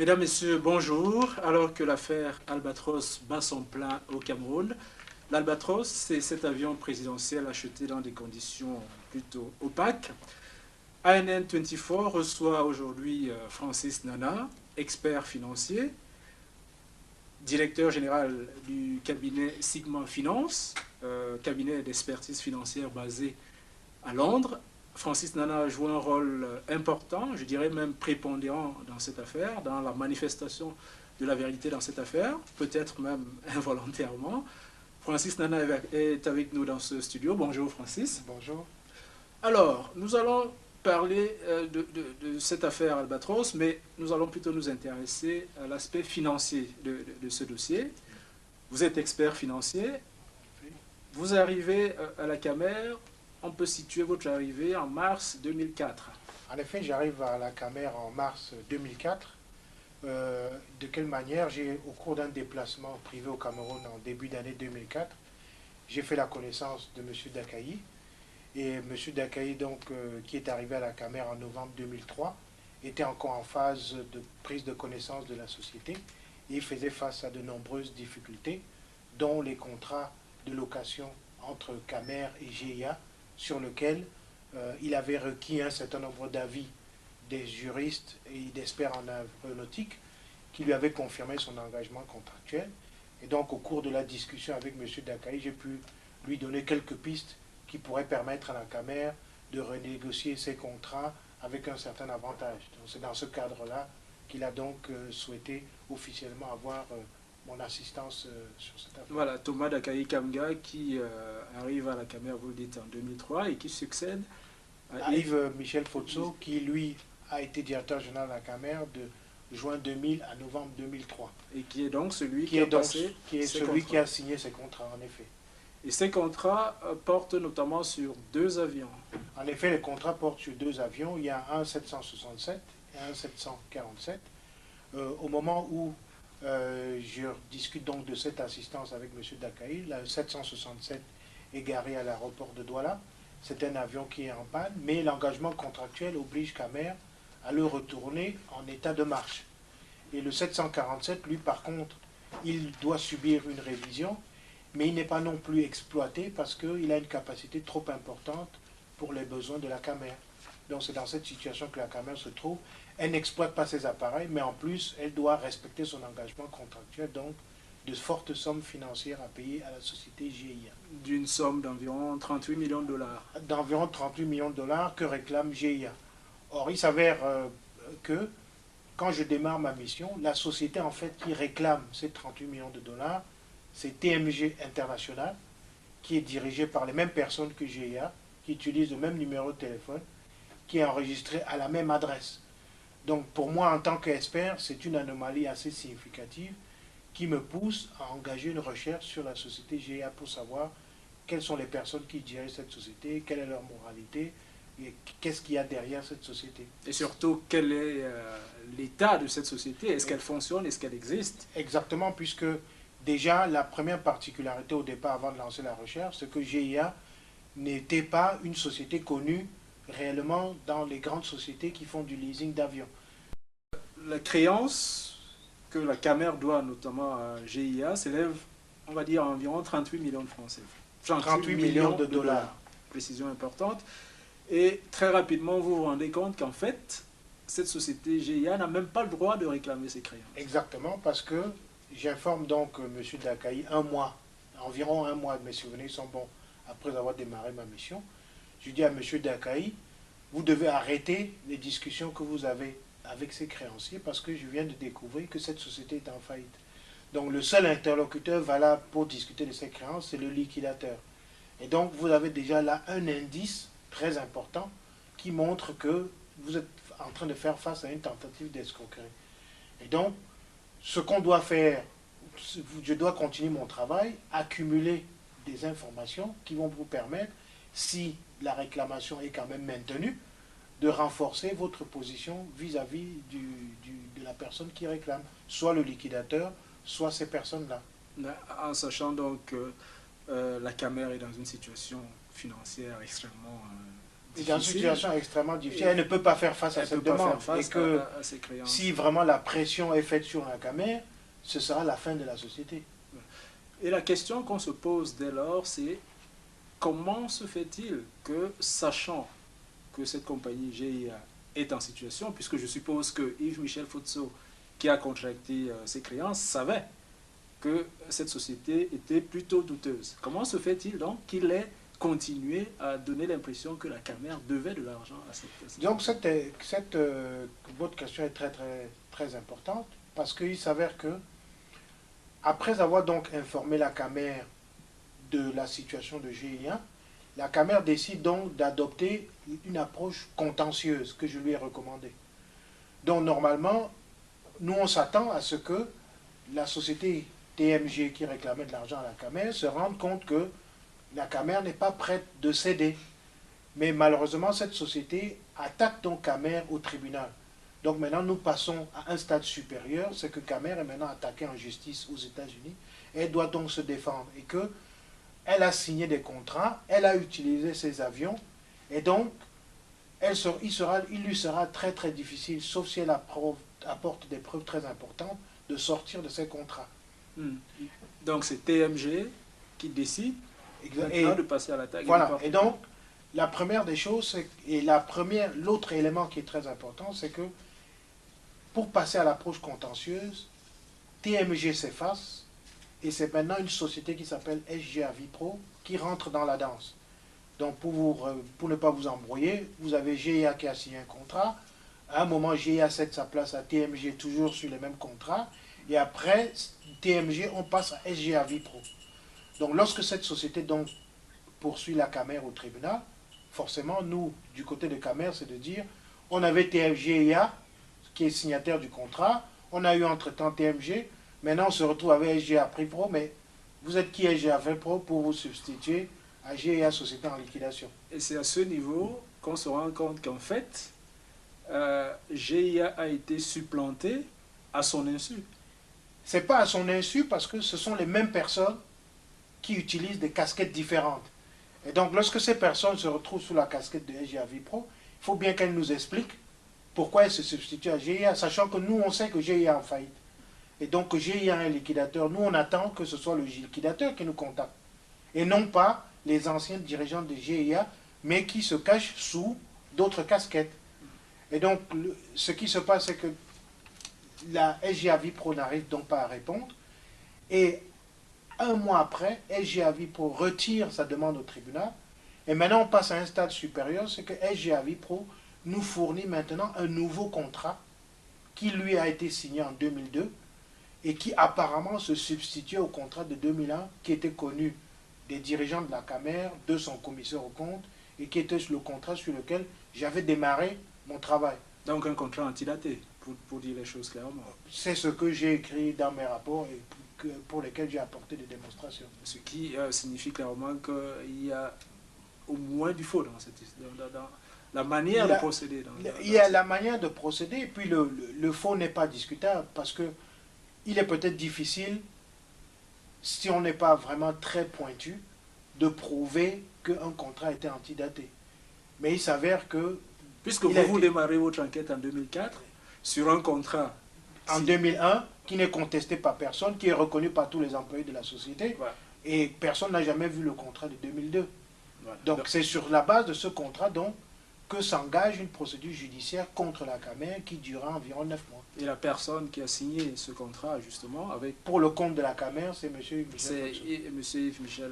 Mesdames, Messieurs, bonjour. Alors que l'affaire Albatros bat son plein au Cameroun, l'Albatros, c'est cet avion présidentiel acheté dans des conditions plutôt opaques. ANN24 reçoit aujourd'hui Francis Nana, expert financier, directeur général du cabinet Sigma Finance, cabinet d'expertise financière basé à Londres. Francis Nana a joué un rôle important, je dirais même prépondérant dans cette affaire, dans la manifestation de la vérité dans cette affaire, peut-être même involontairement. Francis Nana est avec nous dans ce studio. Bonjour Francis. Bonjour. Alors, nous allons parler de cette affaire Albatros, mais nous allons plutôt nous intéresser à l'aspect financier de ce dossier. Vous êtes expert financier. Vous arrivez à la Camer. On peut situer votre arrivée en mars 2004. En effet, j'arrive à la Camer en mars 2004. De quelle manière? Au cours d'un déplacement privé au Cameroun en début d'année 2004, j'ai fait la connaissance de M. Dakayi. Et M. Dakayi, donc, qui est arrivé à la Camer en novembre 2003, était encore en phase de prise de connaissance de la société. Et il faisait face à de nombreuses difficultés, dont les contrats de location entre Camer et GIA, sur lequel il avait requis un certain nombre d'avis des juristes et d'experts en aéronautique qui lui avaient confirmé son engagement contractuel. Et donc, au cours de la discussion avec M. Dakayi, j'ai pu lui donner quelques pistes qui pourraient permettre à la Camer de renégocier ses contrats avec un certain avantage. C'est dans ce cadre-là qu'il a donc souhaité officiellement avoir mon assistance sur cette affaire. Voilà, Thomas Dakayi Kamga qui arrive à la Camer, vous le dites, en 2003 et qui succède à Yves Michel Fotso, qui lui a été directeur général de la Camer de juin 2000 à novembre 2003. Et qui est donc celui qui a signé ces contrats, en effet. Et ces contrats portent notamment sur 2 avions. En effet, les contrats portent sur 2 avions. Il y a un 767 et un 747. Au moment où je discute donc de cette assistance avec M. Dakayi, le 767 est garé à l'aéroport de Douala. C'est un avion qui est en panne, mais l'engagement contractuel oblige Camer à le retourner en état de marche. Et le 747, lui, par contre, il doit subir une révision, mais il n'est pas non plus exploité parce qu'il a une capacité trop importante pour les besoins de la Camer. Donc c'est dans cette situation que la Camer se trouve. Elle n'exploite pas ses appareils, mais en plus, elle doit respecter son engagement contractuel, donc de fortes sommes financières à payer à la société GIA. D'une somme d'environ 38 millions de dollars. D'environ 38 millions de dollars que réclame GIA. Or, il s'avère que quand je démarre ma mission, la société en fait qui réclame ces 38 millions de dollars, c'est TMG International, qui est dirigé par les mêmes personnes que GIA, qui utilisent le même numéro de téléphone, qui est enregistré à la même adresse. Donc pour moi, en tant qu'expert, c'est une anomalie assez significative qui me pousse à engager une recherche sur la société GIA pour savoir quelles sont les personnes qui dirigent cette société, quelle est leur moralité, et qu'est-ce qu'il y a derrière cette société. Et surtout, quel est l'état de cette société? Est-ce qu'elle fonctionne? Est-ce qu'elle existe? Exactement, puisque déjà, la première particularité au départ, avant de lancer la recherche, c'est que GIA n'était pas une société connue réellement dans les grandes sociétés qui font du leasing d'avions. La créance que la Camer doit notamment à GIA s'élève, on va dire, à environ 38 millions de francs CFA. 38 millions de dollars. Précision importante. Et très rapidement, vous vous rendez compte qu'en fait, cette société GIA n'a même pas le droit de réclamer ses créances. Exactement, parce que j'informe donc M. Dakayi environ un mois, mes souvenirs sont bons, après avoir démarré ma mission. Je dis à M. Dakayi, vous devez arrêter les discussions que vous avez avec ces créanciers parce que je viens de découvrir que cette société est en faillite. Donc le seul interlocuteur valable pour discuter de ces créances, c'est le liquidateur. Et donc vous avez déjà là un indice très important qui montre que vous êtes en train de faire face à une tentative d'escroquerie. Et donc, ce qu'on doit faire, je dois continuer mon travail, accumuler des informations qui vont vous permettre, si la réclamation est quand même maintenue, de renforcer votre position vis-à-vis de la personne qui réclame, soit le liquidateur, soit ces personnes-là. En sachant donc que la Camer est dans une situation financière extrêmement est dans une difficile. situation extrêmement difficile. Elle ne peut pas faire face à cette demande. Et que à ses créances. si vraiment la pression est faite sur la Camer, ce sera la fin de la société. Et la question qu'on se pose dès lors, c'est comment se fait-il que, sachant que cette compagnie GIA est en situation, puisque je suppose que Yves-Michel Futso, qui a contracté ses créances, savait que cette société était plutôt douteuse. Comment se fait-il donc qu'il ait continué à donner l'impression que la Camer devait de l'argent à cette société? Donc votre question est très importante, parce qu'il s'avère que, après avoir donc informé la Camer de la situation de GIA, la Camer décide donc d'adopter une approche contentieuse que je lui ai recommandée. Donc normalement, nous on s'attend à ce que la société TMG qui réclamait de l'argent à la Camer se rende compte que la Camer n'est pas prête de céder. Mais malheureusement, cette société attaque donc Camer au tribunal. Donc maintenant, nous passons à un stade supérieur, c'est que Camer est maintenant attaquée en justice aux États-Unis. Elle doit donc se défendre et que elle a signé des contrats, elle a utilisé ses avions, et donc il lui sera très difficile, sauf si elle apporte des preuves très importantes, de sortir de ces contrats. Donc c'est TMG qui décide de passer à l'attaque. Voilà, et donc la première des choses, et l'autre élément qui est très important, c'est que pour passer à l'approche contentieuse, TMG s'efface, et c'est maintenant une société qui s'appelle SGA Vipro qui rentre dans la danse. Donc pour ne pas vous embrouiller, vous avez GIA qui a signé un contrat. À un moment, GIA cède sa place à TMG toujours sur les mêmes contrats. Et après, TMG, on passe à SGA Vipro. Donc lorsque cette société donc poursuit la Camer au tribunal, forcément, nous, du côté de Camer, c'est de dire, on avait GIA qui est signataire du contrat, on a eu entre-temps TMG, maintenant on se retrouve avec SGA Vipro, mais vous êtes qui SGA Vipro pour vous substituer à GIA Société en liquidation? Et c'est à ce niveau qu'on se rend compte qu'en fait, GIA a été supplanté à son insu. C'est pas à son insu parce que ce sont les mêmes personnes qui utilisent des casquettes différentes. Et donc lorsque ces personnes se retrouvent sous la casquette de SGA Vipro, il faut bien qu'elles nous expliquent pourquoi elles se substituent à GIA, sachant que nous on sait que GIA est en faillite. Et donc que GIA est un liquidateur, nous on attend que ce soit le liquidateur qui nous contacte. Et non pas les anciens dirigeants de GIA, mais qui se cachent sous d'autres casquettes. Et donc ce qui se passe, c'est que la SGA Vipro n'arrive donc pas à répondre. Et un mois après, SGA Vipro retire sa demande au tribunal. Et maintenant, on passe à un stade supérieur, c'est que SGA Vipro nous fournit maintenant un nouveau contrat qui lui a été signé en 2002 et qui apparemment se substitue au contrat de 2001 qui était connu des dirigeants de la Camer, de son commissaire aux comptes et qui était le contrat sur lequel j'avais démarré mon travail. Donc un contrat antidaté, pour dire les choses clairement. C'est ce que j'ai écrit dans mes rapports et pour lesquels j'ai apporté des démonstrations. Ce qui signifie clairement qu'il y a au moins du faux dans la manière de procéder. Il y a la manière de procéder, et puis le faux n'est pas discutable, parce que il est peut-être difficile, si on n'est pas vraiment très pointu, de prouver qu'un contrat était antidaté. Mais il s'avère que... Puisque vous démarrez votre enquête en 2004, sur un contrat... En 2001, qui n'est contesté par personne, qui est reconnu par tous les employés de la société, voilà. Et personne n'a jamais vu le contrat de 2002. Voilà. Donc c'est sur la base de ce contrat donc, que s'engage une procédure judiciaire contre la Camer qui durera environ 9 mois. Et la personne qui a signé ce contrat, justement, avec... Pour le compte de la Camer, c'est M. Yves Michel.